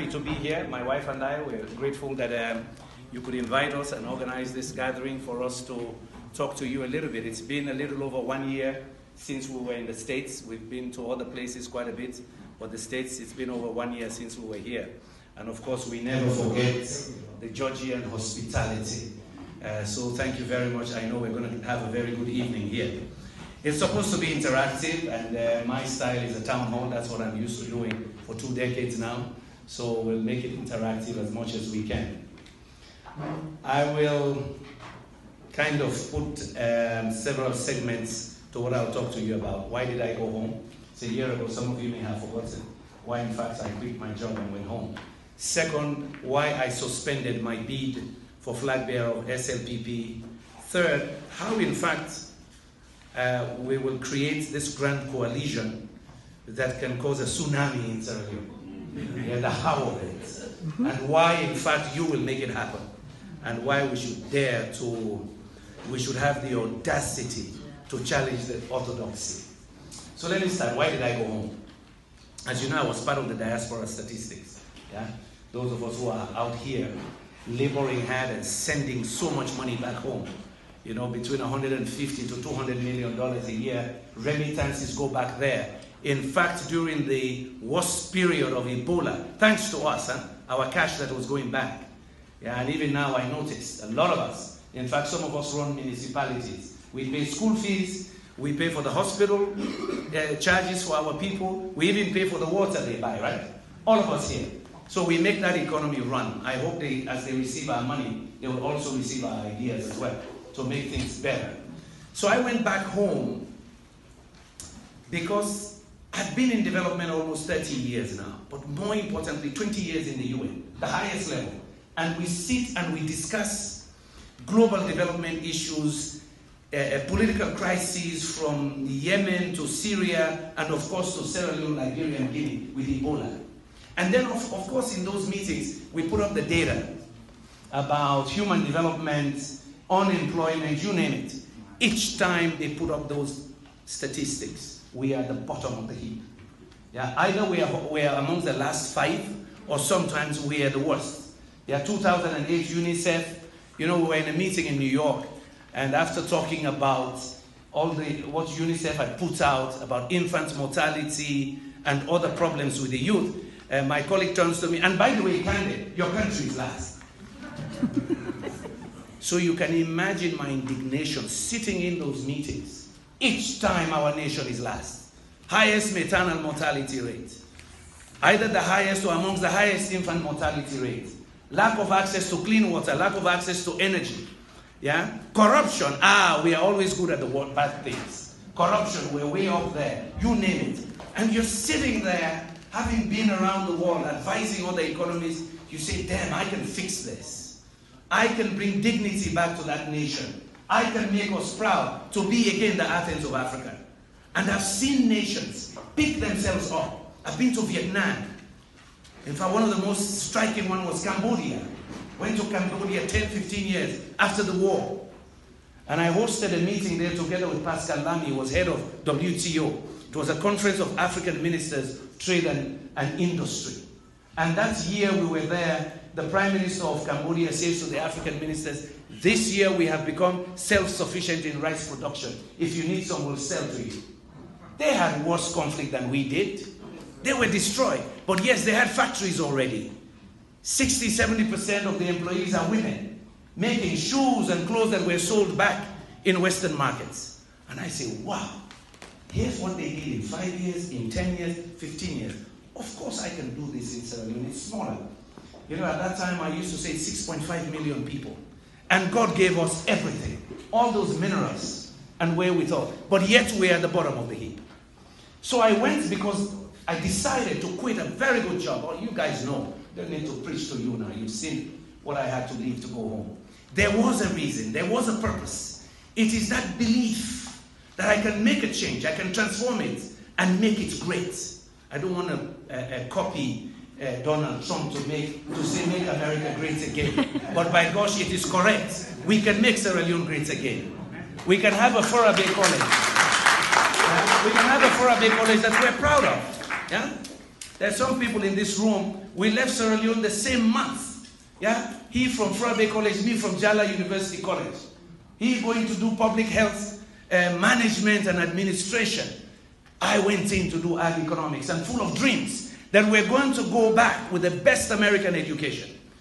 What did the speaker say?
happy to be here. My wife and I, we're grateful that you could invite us and organize this gathering for us to talk to you a little bit. It's been a little over 1 year since we were in the States. We've been to other places quite a bit, but the States, it's been over 1 year since we were here. And of course, we never forget the Georgian hospitality. So thank you very much. I know we're going to have a very good evening here. It's supposed to be interactive, and my style is a town hall. That's what I'm used to doing for 2 decades now. So we'll make it interactive as much as we can. I will kind of put several segments to what I'll talk to you about. Why did I go home? It's a year ago. Some of you may have forgotten why, in fact, I quit my job and went home. Second, why I suspended my bid for flag bearer of SLPP. Third, how, in fact, we will create this grand coalition that can cause a tsunami in Sierra Leone. Yeah, the how of it. And why, in fact, you will make it happen. And why we should dare to, we should have the audacity to challenge the orthodoxy. So let me start. Why did I go home? As you know, I was part of the diaspora statistics. Yeah? Those of us who are out here laboring hard and sending so much money back home. You know, between $150 to $200 million a year, remittances go back there. In fact, during the worst period of Ebola, thanks to us, our cash that was going back. Yeah, and even now I noticed, a lot of us, in fact, some of us run municipalities. We pay school fees, we pay for the hospital charges for our people, we even pay for the water they buy, right? All of us here. So we make that economy run. I hope as they receive our money, they will also receive our ideas as well to make things better. So I went back home because I've been in development almost 30 years now, but more importantly, 20 years in the UN, the highest level. And we sit and we discuss global development issues, political crises from Yemen to Syria, and of course to Sierra Leone, Liberia, and Guinea with Ebola. And then of course in those meetings, we put up the data about human development, unemployment, you name it. Each time they put up those statistics, we are at the bottom of the heap. Yeah, either we are amongst the last 5, or sometimes we are the worst. Yeah, 2008 UNICEF, you know, we were in a meeting in New York, and after talking about what UNICEF had put out about infant mortality and other problems with the youth, my colleague turns to me, and by the way, Kande, your country is last. So you can imagine my indignation sitting in those meetings. Each time our nation is last. Highest maternal mortality rate. Either the highest or amongst the highest infant mortality rate. Lack of access to clean water, lack of access to energy. Yeah? Corruption, we are always good at the bad things. Corruption, we're way up there. You name it. And you're sitting there, having been around the world, advising other economies, you say, damn, I can fix this. I can bring dignity back to that nation. I can make us proud to be again the Athens of Africa. And I've seen nations pick themselves up. I've been to Vietnam. In fact, one of the most striking one was Cambodia. Went to Cambodia 10, 15 years after the war. And I hosted a meeting there together with Pascal Lamy, who was head of WTO. It was a conference of African ministers, trade and industry. And that year we were there, the Prime Minister of Cambodia says to the African ministers, this year we have become self-sufficient in rice production. If you need some, we'll sell to you. They had worse conflict than we did. They were destroyed. But yes, they had factories already. 60, 70% of the employees are women, making shoes and clothes that were sold back in Western markets. And I say, wow, here's what they did in 5 years, in 10 years, 15 years. Of course I can do this in Sierra Leone. It's smaller. You know, at that time I used to say 6.5 million people. And God gave us everything. All those minerals and wherewithal. But yet we are at the bottom of the heap. So I went because I decided to quit a very good job. Oh, you guys know. Don't need to preach to you now. You've seen what I had to leave to go home. There was a reason. There was a purpose. It is that belief that I can make a change. I can transform it and make it great. I don't want to copy Donald Trump to say make America great again. But by gosh, it is correct. We can make Sierra Leone great again. We can have a Forabe college. We can have a Forabe college that we're proud of. Yeah? There are some people in this room, we left Sierra Leone the same month. Yeah? He from Frobe College, me from Jala University College. He going to do public health management and administration. I went in to do ag economics and full of dreams that we're going to go back with the best American education.